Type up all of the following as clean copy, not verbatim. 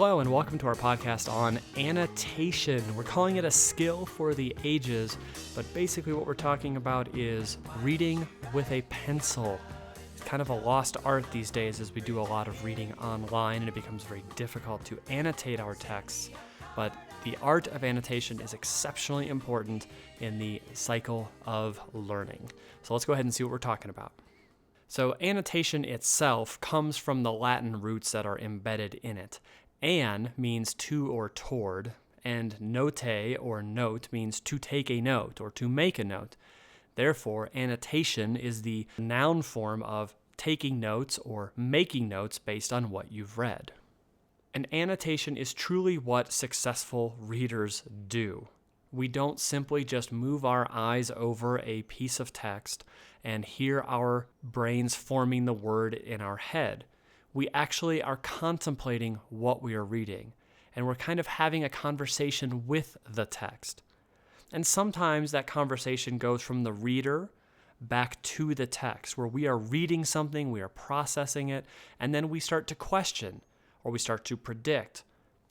Hello and welcome to our podcast on annotation. We're calling it a skill for the ages, but basically what we're talking about is reading with a pencil. It's kind of a lost art these days as we do a lot of reading online and it becomes very difficult to annotate our texts. But the art of annotation is exceptionally important in the cycle of learning. So let's go ahead and see what we're talking about. So annotation itself comes from the Latin roots that are embedded in it. An means to or toward, and notate or note means to take a note or to make a note. Therefore, annotation is the noun form of taking notes or making notes based on what you've read. And annotation is truly what successful readers do. We don't simply just move our eyes over a piece of text and hear our brains forming the word in our head. We actually are contemplating what we are reading, and we're kind of having a conversation with the text. And sometimes that conversation goes from the reader back to the text, where we are reading something, we are processing it, and then we start to question, or we start to predict.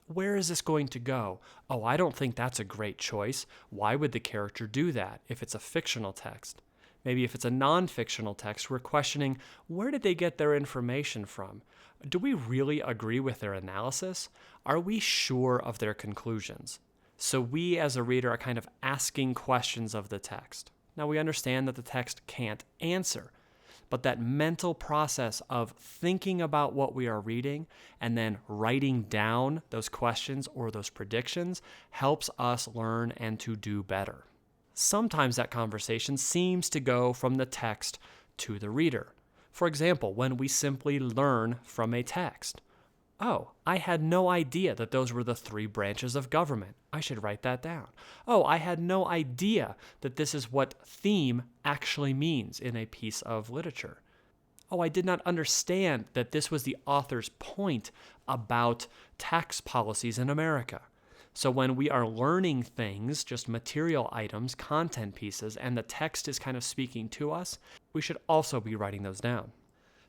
Where is this going to go? Oh, I don't think that's a great choice. Why would the character do that if it's a fictional text? Maybe if it's a non-fictional text, we're questioning, where did they get their information from? Do we really agree with their analysis? Are we sure of their conclusions? So we as a reader are kind of asking questions of the text. Now we understand that the text can't answer, but that mental process of thinking about what we are reading and then writing down those questions or those predictions helps us learn and to do better. Sometimes that conversation seems to go from the text to the reader. For example, when we simply learn from a text. Oh, I had no idea that those were the 3 branches of government. I should write that down. Oh, I had no idea that this is what theme actually means in a piece of literature. Oh, I did not understand that this was the author's point about tax policies in America. So when we are learning things, just material items, content pieces, and the text is kind of speaking to us, we should also be writing those down.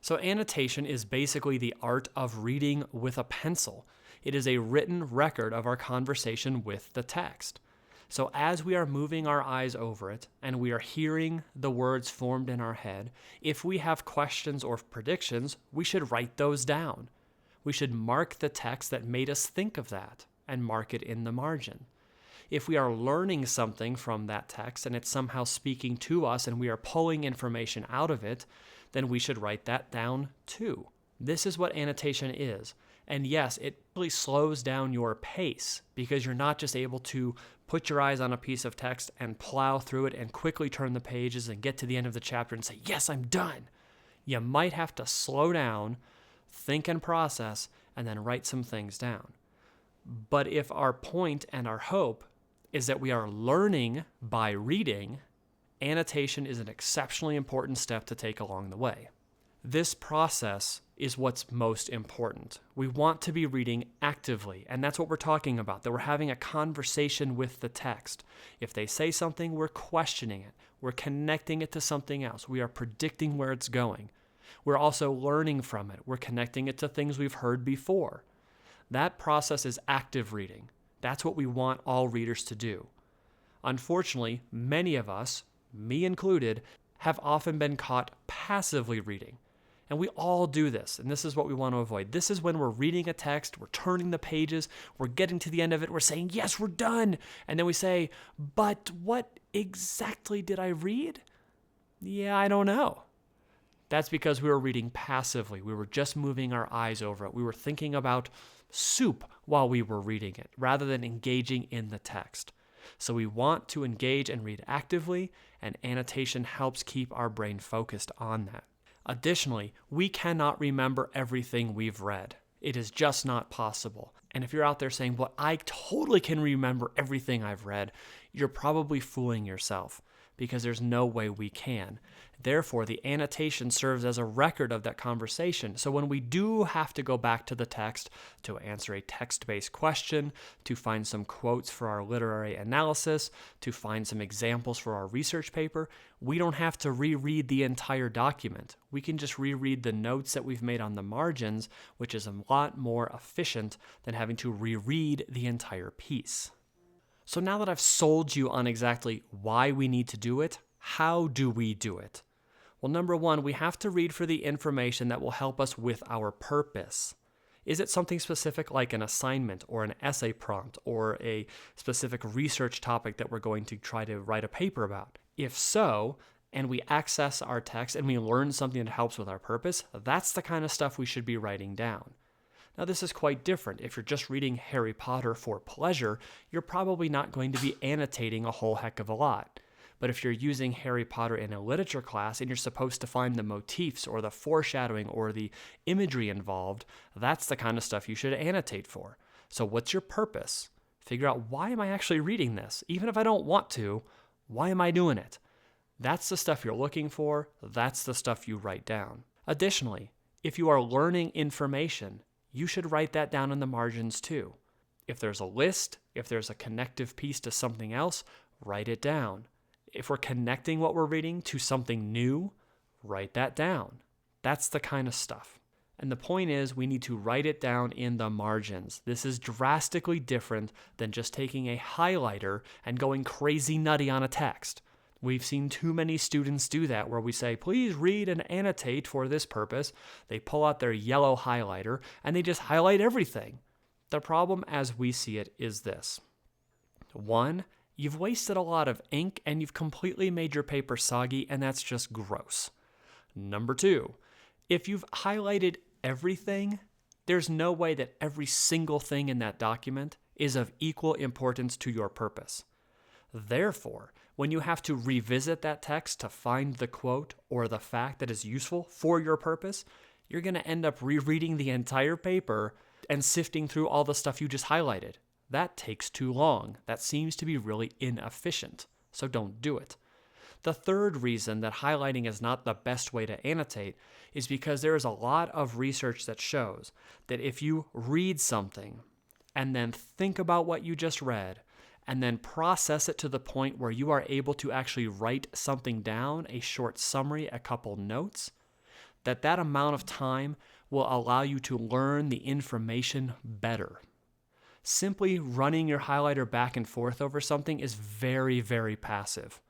So annotation is basically the art of reading with a pencil. It is a written record of our conversation with the text. So as we are moving our eyes over it and we are hearing the words formed in our head, if we have questions or predictions, we should write those down. We should mark the text that made us think of that and mark it in the margin. If we are learning something from that text and it's somehow speaking to us and we are pulling information out of it, then we should write that down too. This is what annotation is. And yes, it really slows down your pace because you're not just able to put your eyes on a piece of text and plow through it and quickly turn the pages and get to the end of the chapter and say, yes, I'm done. You might have to slow down, think and process, and then write some things down. But if our point and our hope is that we are learning by reading, annotation is an exceptionally important step to take along the way. This process is what's most important. We want to be reading actively, and that's what we're talking about, that we're having a conversation with the text. If they say something, we're questioning it. We're connecting it to something else. We are predicting where it's going. We're also learning from it. We're connecting it to things we've heard before. That process is active reading. That's what we want all readers to do. Unfortunately, many of us, me included, have often been caught passively reading. And we all do this, and this is what we want to avoid. This is when we're reading a text, we're turning the pages, we're getting to the end of it, we're saying, yes, we're done. And then we say, but what exactly did I read? Yeah, I don't know. That's because we were reading passively. We were just moving our eyes over it. We were thinking about soup while we were reading it, rather than engaging in the text. So we want to engage and read actively, and annotation helps keep our brain focused on that. Additionally, we cannot remember everything we've read. It is just not possible. And if you're out there saying, well, I totally can remember everything I've read, you're probably fooling yourself. because there's no way we can. Therefore, the annotation serves as a record of that conversation. So when we do have to go back to the text to answer a text-based question, to find some quotes for our literary analysis, to find some examples for our research paper, we don't have to reread the entire document. We can just reread the notes that we've made on the margins, which is a lot more efficient than having to reread the entire piece. So now that I've sold you on exactly why we need to do it, how do we do it? Well, number one, we have to read for the information that will help us with our purpose. Is it something specific like an assignment or an essay prompt or a specific research topic that we're going to try to write a paper about? If so, and we access our text and we learn something that helps with our purpose, that's the kind of stuff we should be writing down. Now, this is quite different. If you're just reading Harry Potter for pleasure, you're probably not going to be annotating a whole heck of a lot. But if you're using Harry Potter in a literature class and you're supposed to find the motifs or the foreshadowing or the imagery involved, that's the kind of stuff you should annotate for. So what's your purpose? Figure out, why am I actually reading this? Even if I don't want to, why am I doing it? That's the stuff you're looking for. That's the stuff you write down. Additionally, if you are learning information, you should write that down in the margins too. If there's a list, if there's a connective piece to something else, write it down. If we're connecting what we're reading to something new, write that down. That's the kind of stuff. And the point is, we need to write it down in the margins. This is drastically different than just taking a highlighter and going crazy nutty on a text. We've seen too many students do that, where we say, please read and annotate for this purpose. They pull out their yellow highlighter and they just highlight everything. The problem as we see it is this. 1, you've wasted a lot of ink and you've completely made your paper soggy, and that's just gross. Number 2, if you've highlighted everything, there's no way that every single thing in that document is of equal importance to your purpose. Therefore, when you have to revisit that text to find the quote or the fact that is useful for your purpose, you're going to end up rereading the entire paper and sifting through all the stuff you just highlighted. That takes too long. That seems to be really inefficient, so don't do it. The third reason that highlighting is not the best way to annotate is because there is a lot of research that shows that if you read something and then think about what you just read and then process it to the point where you are able to actually write something down, a short summary, a couple notes, that amount of time will allow you to learn the information better. Simply running your highlighter back and forth over something is very, very passive.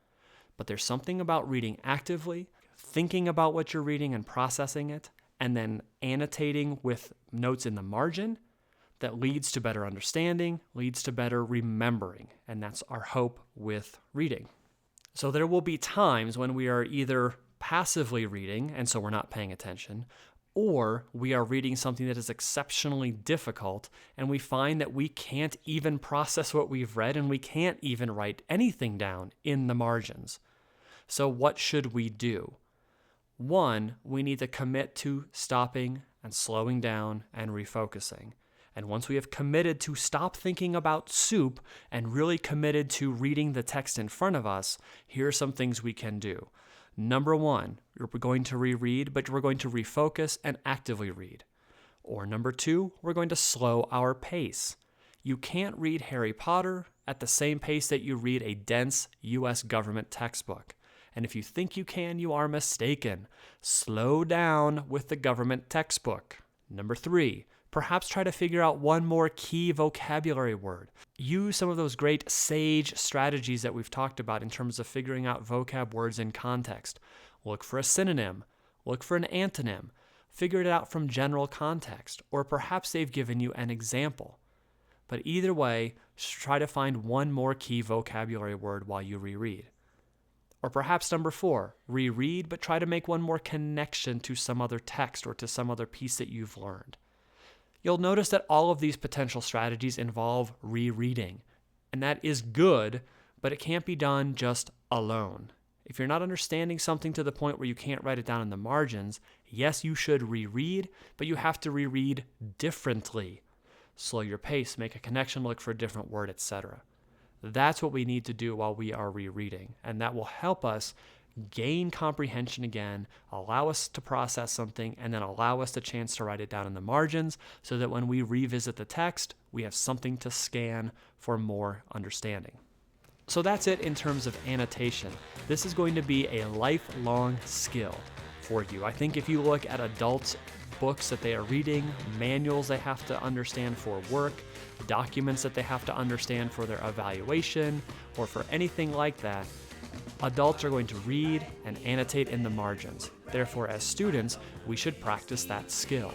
But there's something about reading actively, thinking about what you're reading and processing it, and then annotating with notes in the margin that leads to better understanding, leads to better remembering. And that's our hope with reading. So there will be times when we are either passively reading, and so we're not paying attention, or we are reading something that is exceptionally difficult and we find that we can't even process what we've read and we can't even write anything down in the margins. So what should we do? 1, we need to commit to stopping and slowing down and refocusing. And once we have committed to stop thinking about soup and really committed to reading the text in front of us, here are some things we can do. Number 1, we're going to reread, but we're going to refocus and actively read. Or number 2, we're going to slow our pace. You can't read Harry Potter at the same pace that you read a dense U.S. government textbook. And if you think you can, you are mistaken. Slow down with the government textbook. Number 3, perhaps try to figure out one more key vocabulary word. Use some of those great SAGE strategies that we've talked about in terms of figuring out vocab words in context. Look for a synonym. Look for an antonym. Figure it out from general context, or perhaps they've given you an example. But either way, try to find one more key vocabulary word while you reread. Or perhaps number 4, reread, but try to make one more connection to some other text or to some other piece that you've learned. You'll notice that all of these potential strategies involve rereading, and that is good, but it can't be done just alone. If you're not understanding something to the point where you can't write it down in the margins, yes, you should reread, but you have to reread differently. Slow your pace, make a connection, look for a different word, etc. That's what we need to do while we are rereading, and that will help us gain comprehension again, allow us to process something, and then allow us the chance to write it down in the margins so that when we revisit the text, we have something to scan for more understanding. So that's it in terms of annotation. This is going to be a lifelong skill for you. I think if you look at adults' books that they are reading, manuals they have to understand for work, documents that they have to understand for their evaluation, or for anything like that, adults are going to read and annotate in the margins. Therefore, as students, we should practice that skill.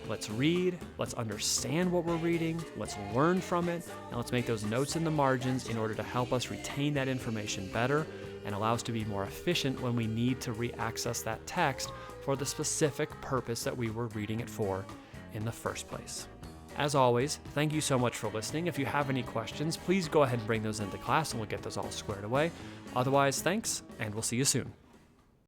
Let's read, let's understand what we're reading, let's learn from it, and let's make those notes in the margins in order to help us retain that information better and allow us to be more efficient when we need to re-access that text for the specific purpose that we were reading it for in the first place. As always, thank you so much for listening. If you have any questions, please go ahead and bring those into class and we'll get those all squared away. Otherwise, thanks, and we'll see you soon.